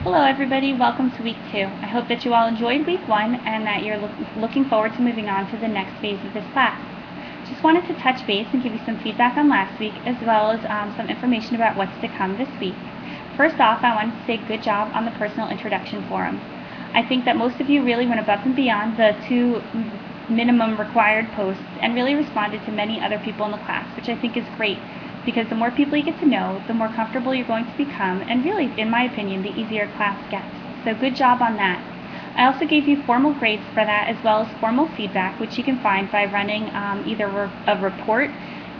Hello everybody, welcome to week 2. I hope that you all enjoyed week 1 and that you're looking forward to moving on to the next phase of this class. Just wanted to touch base and give you some feedback on last week as well as some information about what's to come this week. First off, I wanted to say good job on the personal introduction forum. I think that most of you really went above and beyond the 2 minimum required posts and really responded to many other people in the class, which I think is great, because the more people you get to know, the more comfortable you're going to become, and really, in my opinion, the easier class gets. So good job on that. I also gave you formal grades for that as well as formal feedback, which you can find by running either a report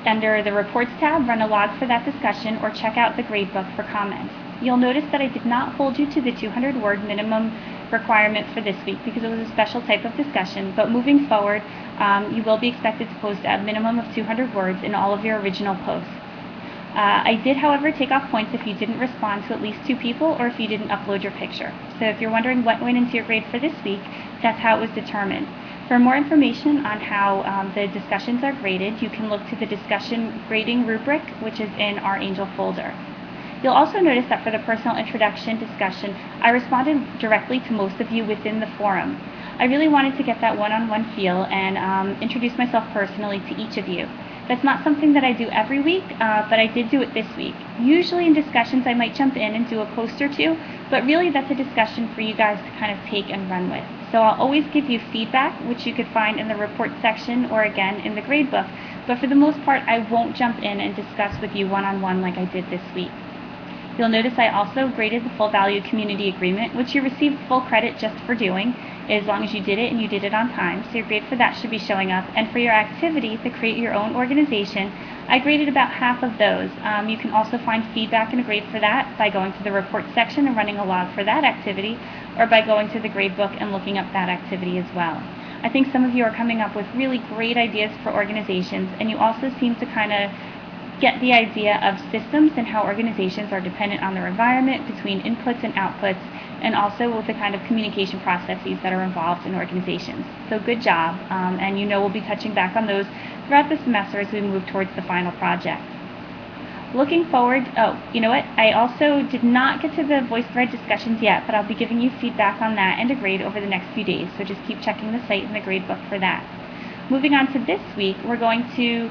under the Reports tab, run a log for that discussion, or check out the gradebook for comments. You'll notice that I did not hold you to the 200-word minimum requirement for this week because it was a special type of discussion, but moving forward, you will be expected to post a minimum of 200 words in all of your original posts. I did, however, take off points if you didn't respond to at least 2 people or if you didn't upload your picture. So if you're wondering what went into your grade for this week, that's how it was determined. For more information on how the discussions are graded, you can look to the discussion grading rubric, which is in our Angel folder. You'll also notice that for the personal introduction discussion, I responded directly to most of you within the forum. I really wanted to get that one-on-one feel and introduce myself personally to each of you. That's not something that I do every week, but I did do it this week. Usually in discussions I might jump in and do a post or 2, but really that's a discussion for you guys to kind of take and run with. So I'll always give you feedback, which you could find in the report section or again in the gradebook, but for the most part I won't jump in and discuss with you one-on-one like I did this week. You'll notice I also graded the full value community agreement, which you received full credit just for doing, as long as you did it and you did it on time. So your grade for that should be showing up. And for your activity to create your own organization, I graded about half of those. You can also find feedback and a grade for that by going to the report section and running a log for that activity, or by going to the gradebook and looking up that activity as well. I think some of you are coming up with really great ideas for organizations, and you also seem to kind of get the idea of systems and how organizations are dependent on their environment between inputs and outputs, and also with the kind of communication processes that are involved in organizations. So good job, and we'll be touching back on those throughout the semester as we move towards the final project. Looking forward, I also did not get to the VoiceThread discussions yet, but I'll be giving you feedback on that and a grade over the next few days, so just keep checking the site and the gradebook for that. Moving on to this week, we're going to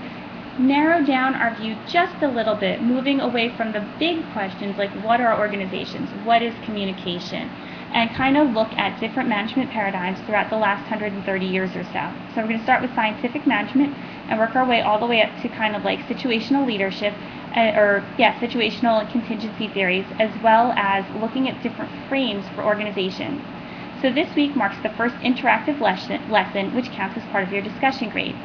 narrow down our view just a little bit, moving away from the big questions like what are organizations, what is communication, and kind of look at different management paradigms throughout the last 130 years or so. So we're going to start with scientific management and work our way all the way up to kind of like situational leadership, situational and contingency theories, as well as looking at different frames for organizations. So this week marks the first interactive lesson, which counts as part of your discussion grade.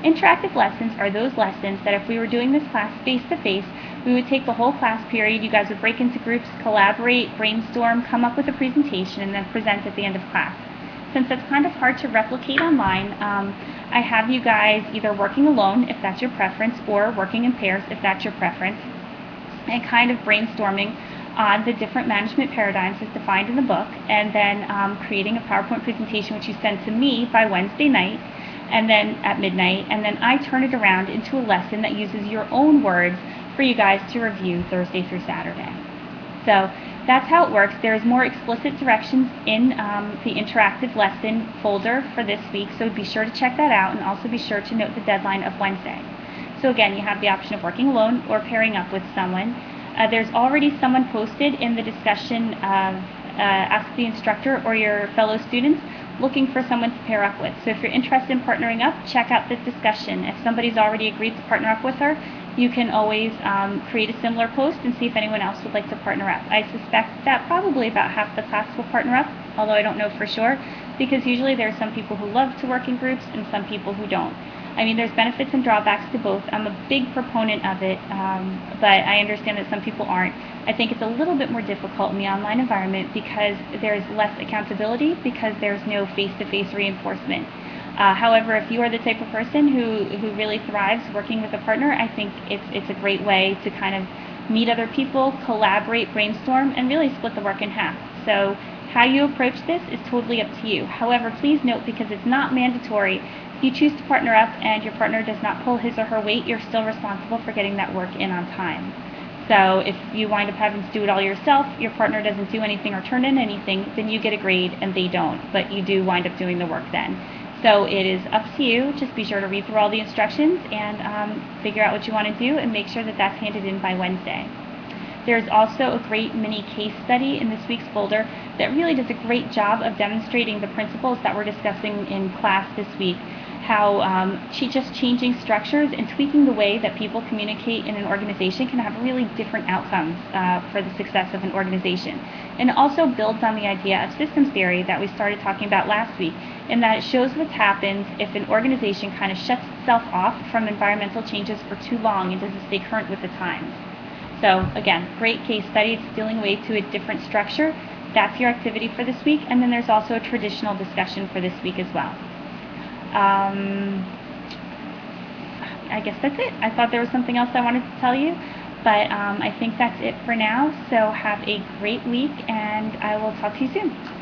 Interactive lessons are those lessons that if we were doing this class face-to-face, we would take the whole class period, you guys would break into groups, collaborate, brainstorm, come up with a presentation, and then present at the end of class. Since that's kind of hard to replicate online, I have you guys either working alone, if that's your preference, or working in pairs, if that's your preference, and kind of brainstorming on the different management paradigms as defined in the book, and then creating a PowerPoint presentation which you send to me by Wednesday night, and then at midnight, and then I turn it around into a lesson that uses your own words for you guys to review Thursday through Saturday. So that's how it works. There's more explicit directions in the interactive lesson folder for this week, so be sure to check that out, and also be sure to note the deadline of Wednesday. So again, you have the option of working alone or pairing up with someone. There's already someone posted in the discussion of Ask the Instructor or your fellow students looking for someone to pair up with. So if you're interested in partnering up, check out this discussion. If somebody's already agreed to partner up with her, you can always create a similar post and see if anyone else would like to partner up. I suspect that probably about half the class will partner up, although I don't know for sure, because usually there are some people who love to work in groups and some people who don't. I mean, there's benefits and drawbacks to both. I'm a big proponent of it, but I understand that some people aren't. I think it's a little bit more difficult in the online environment because there's less accountability, because there's no face-to-face reinforcement. However, if you are the type of person who really thrives working with a partner, I think it's a great way to kind of meet other people, collaborate, brainstorm, and really split the work in half. So how you approach this is totally up to you. However, please note, because it's not mandatory, if you choose to partner up and your partner does not pull his or her weight, you're still responsible for getting that work in on time. So if you wind up having to do it all yourself, your partner doesn't do anything or turn in anything, then you get a grade and they don't, but you do wind up doing the work then. So it is up to you. Just be sure to read through all the instructions and figure out what you want to do and make sure that that's handed in by Wednesday. There's also a great mini case study in this week's folder that really does a great job of demonstrating the principles that we're discussing in class this week. How just changing structures and tweaking the way that people communicate in an organization can have really different outcomes for the success of an organization. And it also builds on the idea of systems theory that we started talking about last week, in that it shows what happens if an organization kind of shuts itself off from environmental changes for too long and doesn't stay current with the times. So again, great case study. It's stealing away to a different structure. That's your activity for this week. And then there's also a traditional discussion for this week as well. I guess that's it. I thought there was something else I wanted to tell you, but I think that's it for now. So have a great week, and I will talk to you soon.